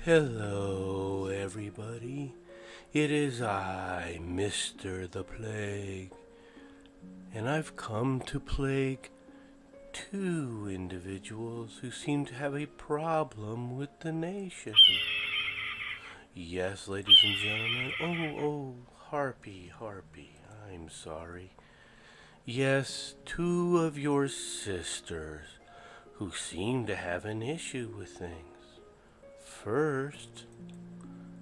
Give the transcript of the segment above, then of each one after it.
Hello, everybody. It is I, Mr. the Plague, and I've come to plague two individuals who seem to have a problem with the nation. Yes, ladies and gentlemen. Oh, Harpy, I'm sorry. Yes, two of your sisters who seem to have an issue with things. First,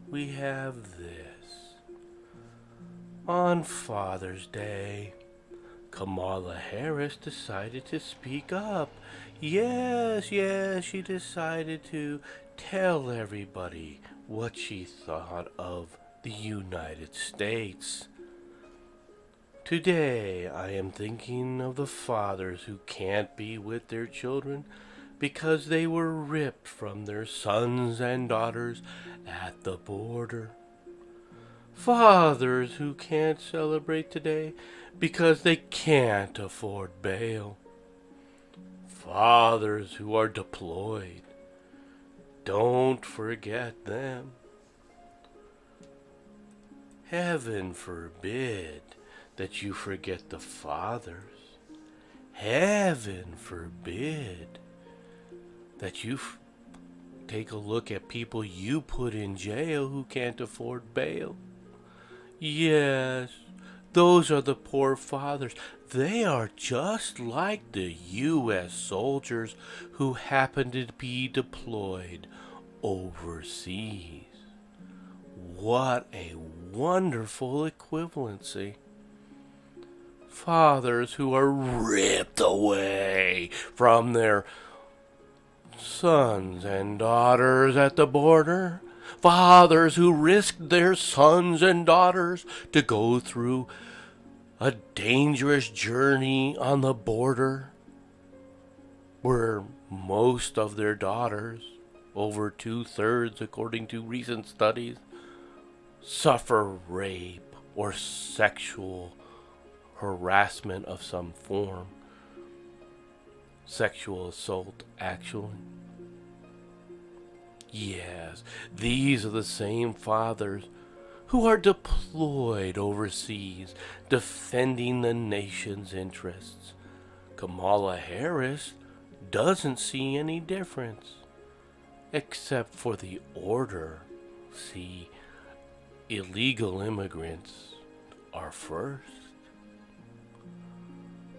we have this. On Father's Day, Kamala Harris decided to speak up. Yes, she decided to tell everybody what she thought of the United States. Today, I am thinking of the fathers who can't be with their children because they were ripped from their sons and daughters at the border. Fathers who can't celebrate today because they can't afford bail. Fathers who are deployed. Don't forget them. Heaven forbid that you forget the fathers. Heaven forbid that you take a look at people you put in jail who can't afford bail. Yes, those are the poor fathers. They are just like the U.S. soldiers who happen to be deployed overseas. What a wonderful equivalency. Fathers who are ripped away from their sons and daughters at the border. Fathers who risked their sons and daughters to go through a dangerous journey on the border where most of their daughters, over 2/3 according to recent studies, suffer rape or sexual harassment of some form. Sexual assault, actually. Yes, these are the same fathers who are deployed overseas, defending the nation's interests. Kamala Harris doesn't see any difference, except for the order. See, illegal immigrants are first.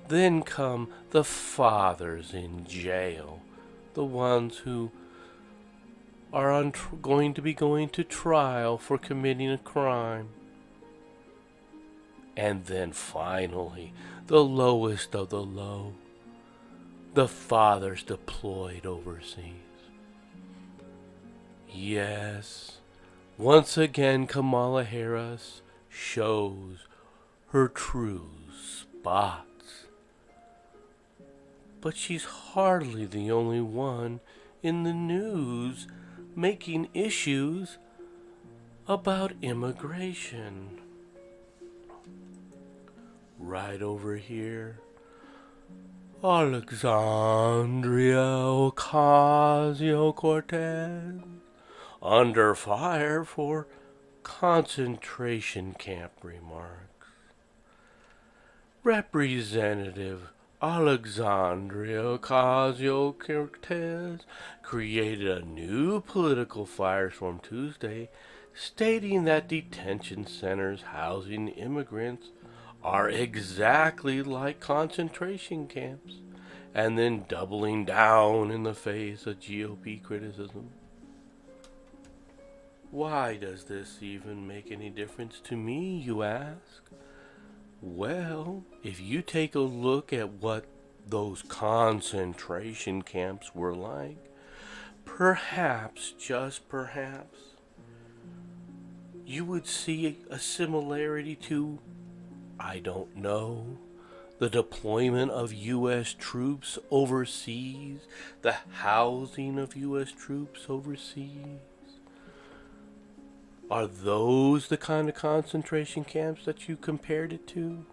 Then come the fathers in jail, the ones who are going to be going to trial for committing a crime. And then finally, the lowest of the low, the fathers deployed overseas. Yes, once again Kamala Harris shows her true spots. But she's hardly the only one in the news making issues about immigration. Right over here, Alexandria Ocasio-Cortez under fire for concentration camp remarks. Representative Alexandria Ocasio-Cortez created a new political firestorm Tuesday, stating that detention centers housing immigrants are exactly like concentration camps, and then doubling down in the face of GOP criticism. Why does this even make any difference to me, you ask? Well, if you take a look at what those concentration camps were like, perhaps, just perhaps, you would see a similarity to, I don't know, the deployment of U.S. troops overseas, the housing of U.S. troops overseas. Are those the kind of concentration camps that you compared it to?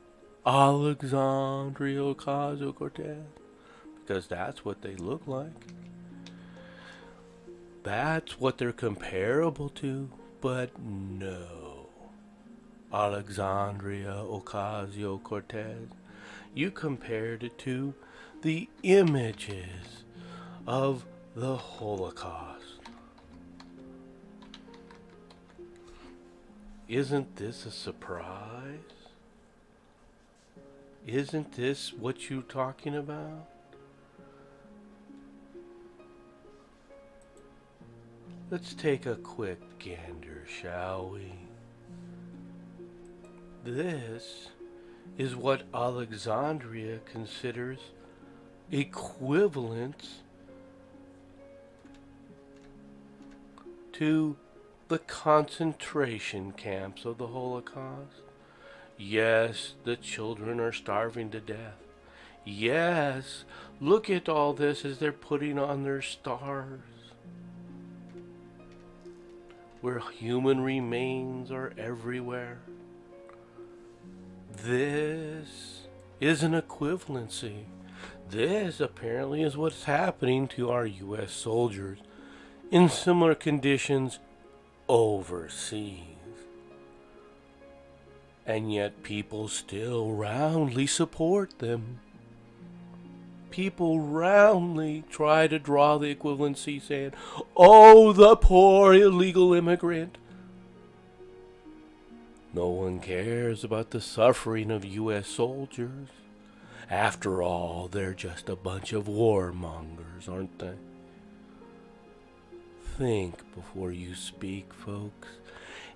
Alexandria Ocasio-Cortez? Because that's what they look like. That's what they're comparable to, but no. Alexandria Ocasio-Cortez, you compared it to the images of the Holocaust. Isn't this a surprise? Isn't this what you're talking about? Let's take a quick gander, shall we? This is what Alexandria considers equivalent to the concentration camps of the Holocaust. Yes, the children are starving to death. Yes, look at all this as they're putting on their stars, where human remains are everywhere. This is an equivalency. This apparently is what's happening to our U.S. soldiers in similar conditions overseas. And yet people still roundly support them. People roundly try to draw the equivalency, saying, oh, the poor illegal immigrant. No one cares about the suffering of U.S. soldiers. After all, they're just a bunch of warmongers, aren't they? Think before you speak, folks,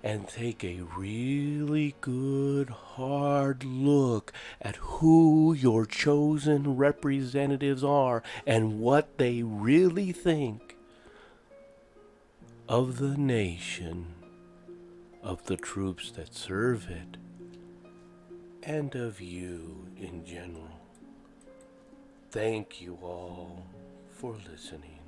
and take a really good, hard look at who your chosen representatives are and what they really think of the nation, of the troops that serve it, and of you in general. Thank you all for listening.